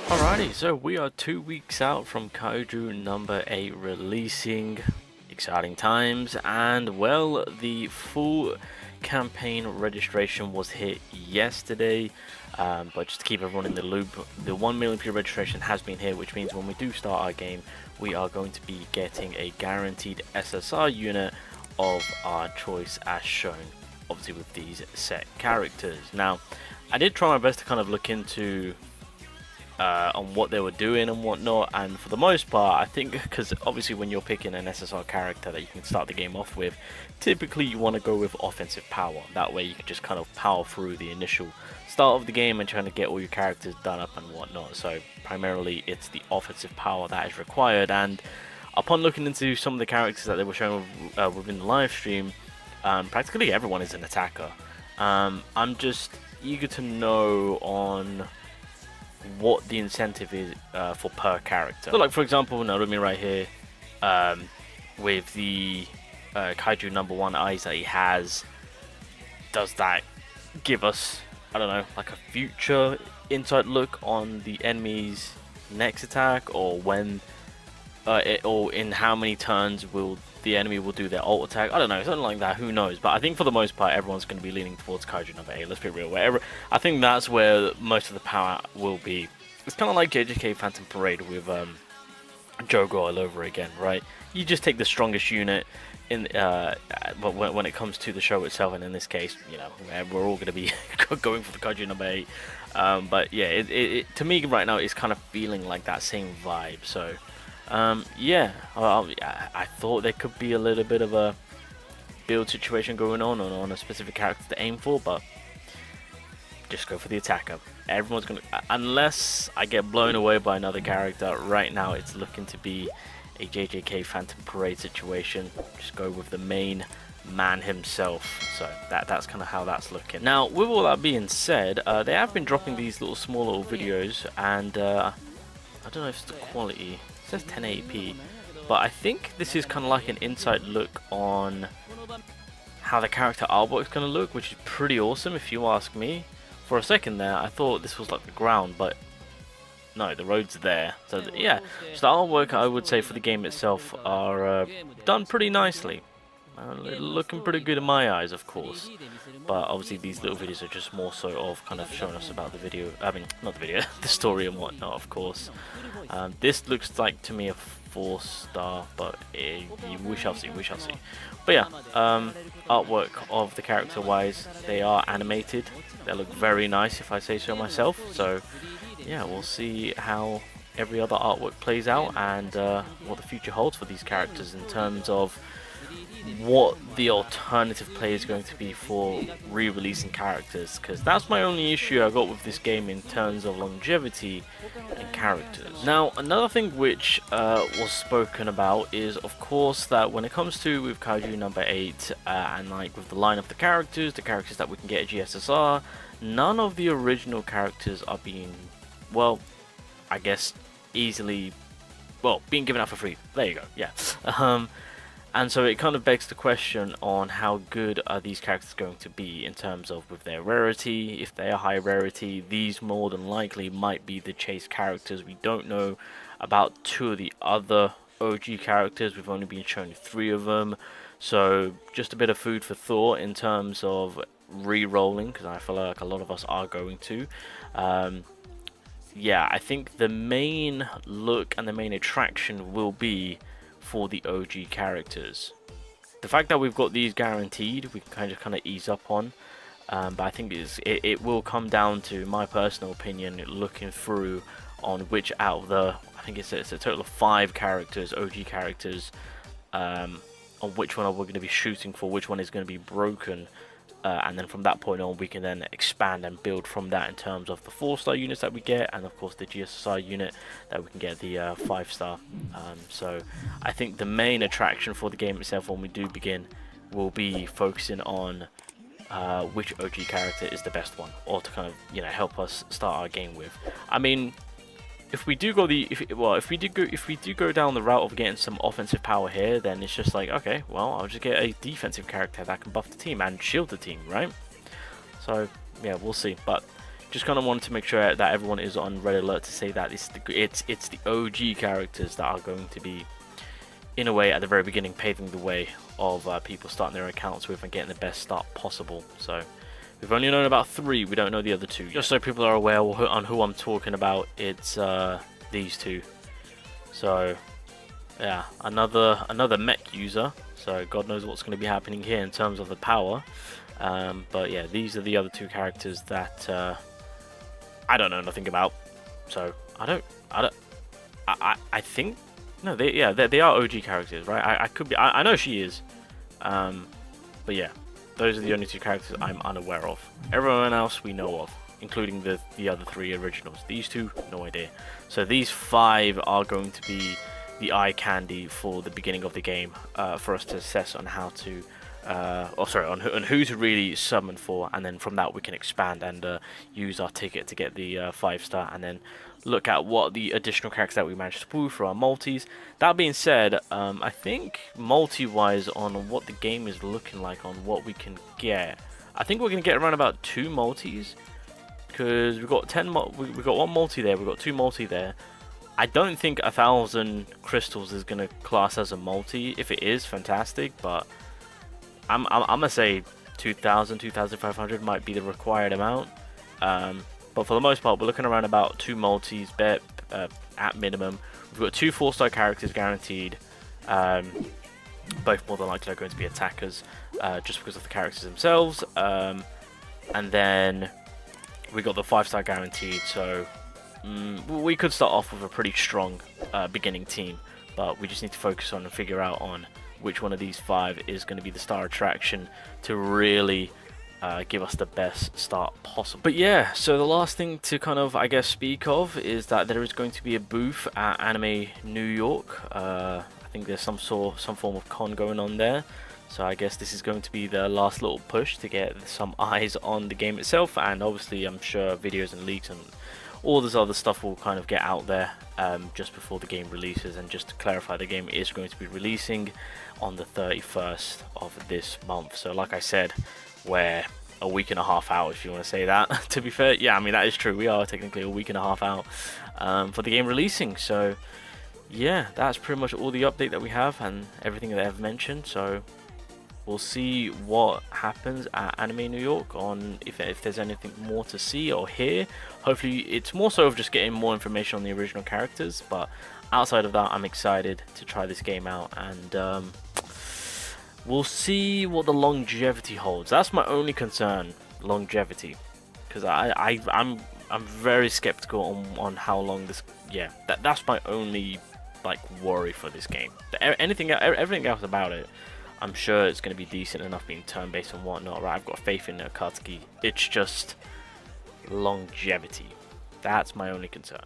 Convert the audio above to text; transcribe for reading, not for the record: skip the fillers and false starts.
Alrighty, so we are 2 weeks out from Kaiju number 8 releasing. Exciting times, and well, the full campaign registration was hit yesterday. But just to keep everyone in the loop, the 1 million registration has been hit, which means when we do start our game, we are going to be getting a guaranteed SSR unit of our choice as shown, obviously with these set characters. Now, I did try my best to kind of look into on what they were doing and whatnot, and for the most part I think, because obviously when you're picking an SSR character that you can start the game off with, typically you want to go with offensive power. That way you can just kind of power through the initial start of the game and trying to get all your characters done up and whatnot. So primarily it's the offensive power that is required, and upon looking into some of the characters that they were showing within the live stream, practically everyone is an attacker. I'm just eager to know on what the incentive is for per character. So like for example, Narumi right here, with the Kaiju number 1 eyes that he has, does that give us, I don't know, like a future inside look on the enemy's next attack, or when or in how many turns will the enemy will do their ult attack? I don't know, something like that, who knows. But I think for the most part everyone's going to be leaning towards Kaiju number 8, let's be real. I think that's where most of the power will be. It's kind of like JJK Phantom Parade with Jogo all over again, right? You just take the strongest unit in, but when it comes to the show itself, and in this case, you know, we're all going to be going for the Kaiju number 8. But yeah, it to me right now it's kind of feeling like that same vibe. So yeah, I thought there could be a little bit of a build situation going on a specific character to aim for, but just go for the attacker. Everyone's gonna, unless I get blown away by another character. Right now it's looking to be a JJK Phantom Parade situation. Just go with the main man himself. So that's kind of how that's looking. Now, with all that being said, they have been dropping these small little videos, and I don't know if it's the quality. It says 1080p, but I think this is kind of like an inside look on how the character artwork is going to look, which is pretty awesome if you ask me. For a second there, I thought this was like the ground, but no, the road's there. So yeah, so the artwork I would say for the game itself are done pretty nicely. Looking pretty good in my eyes, of course. But obviously these little videos are just more so of kind of showing us about the video. I mean, not the video, the story and whatnot, of course. This looks like to me a 4-star, but we shall see, we shall see. But yeah, artwork of the character wise, they are animated. They look very nice, if I say so myself. So yeah, we'll see how every other artwork plays out, and what the future holds for these characters in terms of what the alternative play is going to be for re-releasing characters, because that's my only issue I got with this game in terms of longevity and characters. Now, another thing which was spoken about is, of course, that when it comes to with Kaiju number 8 and like with the line of the characters that we can get at GSSR, none of the original characters are being, well, I guess easily, well, being given out for free. There you go, yeah. And so it kind of begs the question on how good are these characters going to be in terms of with their rarity. If they are high rarity, these more than likely might be the chase characters. We don't know about 2 of the other OG characters. We've only been shown 3 of them. So just a bit of food for thought in terms of re-rolling, because I feel like a lot of us are going to. Yeah, I think the main look and the main attraction will be for the OG characters. The fact that we've got these guaranteed, we can kind of ease up on, but I think it will come down to my personal opinion, looking through on which out of the, I think it's a total of 5 characters, OG characters, on which one we're going to be shooting for, which one is going to be broken. And then from that point on, we can then expand and build from that in terms of the 4-star units that we get, and of course the GSSR unit that we can get the 5-star. So I think the main attraction for the game itself when we do begin will be focusing on which OG character is the best one, or to kind of, you know, help us start our game with. I mean, if we do go down the route of getting some offensive power here, then it's just like, okay, well, I'll just get a defensive character that can buff the team and shield the team, right? So yeah, we'll see. But just kind of wanted to make sure that everyone is on red alert to say that it's the OG characters that are going to be, in a way, at the very beginning, paving the way of people starting their accounts with and getting the best start possible. So we've only known about 3. We don't know the other 2 yet. Just so people are aware on who I'm talking about, it's these 2. So yeah, another mech user. So God knows what's going to be happening here in terms of the power. But yeah, these are the other 2 characters that I don't know nothing about. So I think no, they are OG characters, right? I could be. I know she is. But yeah, those are the only 2 characters I'm unaware of. Everyone else we know of, including the other 3 originals. These 2, no idea. So these 5 are going to be the eye candy for the beginning of the game, for us to assess on how to, on who to really summon for, and then from that we can expand and use our ticket to get the 5-star, and then look at what the additional characters that we managed to pull for our multis. That being said, I think multi-wise on what the game is looking like, on what we can get, I think we're going to get around about 2 multis, because we've got we've got 1 multi there, we've got 2 multi there. I don't think 1,000 crystals is going to class as a multi. If it is, fantastic, but I'm going to say 2,000, 2,500 might be the required amount. But for the most part, we're looking around about 2 multis at minimum. We've got 2 4-star characters guaranteed. Both more than likely are going to be attackers, just because of the characters themselves. And then we got the 5-star guaranteed, so we could start off with a pretty strong beginning team, but we just need to focus on and figure out on which one of these 5 is going to be the star attraction to really give us the best start possible. But yeah, so the last thing to kind of, I guess, speak of is that there is going to be a booth at Anime New York. I think there's some form of con going on there. So I guess this is going to be the last little push to get some eyes on the game itself, and obviously I'm sure videos and leaks and all this other stuff will kind of get out there just before the game releases. And just to clarify, the game is going to be releasing on the 31st of this month. So like I said, we're a week and a half out, if you want to say that. To be fair, yeah, I mean, that is true. We are technically a week and a half out for the game releasing. So yeah, that's pretty much all the update that we have and everything that I've mentioned. So we'll see what happens at Anime New York, on if there's anything more to see or hear. Hopefully it's more so of just getting more information on the original characters, but outside of that, I'm excited to try this game out, and we'll see what the longevity holds. That's my only concern, longevity, because I'm very skeptical on how long this. Yeah, that's my only worry for this game. Everything else about it, I'm sure it's going to be decent enough, being turn-based and whatnot, right? I've got faith in Akatsuki. It's just longevity. That's my only concern.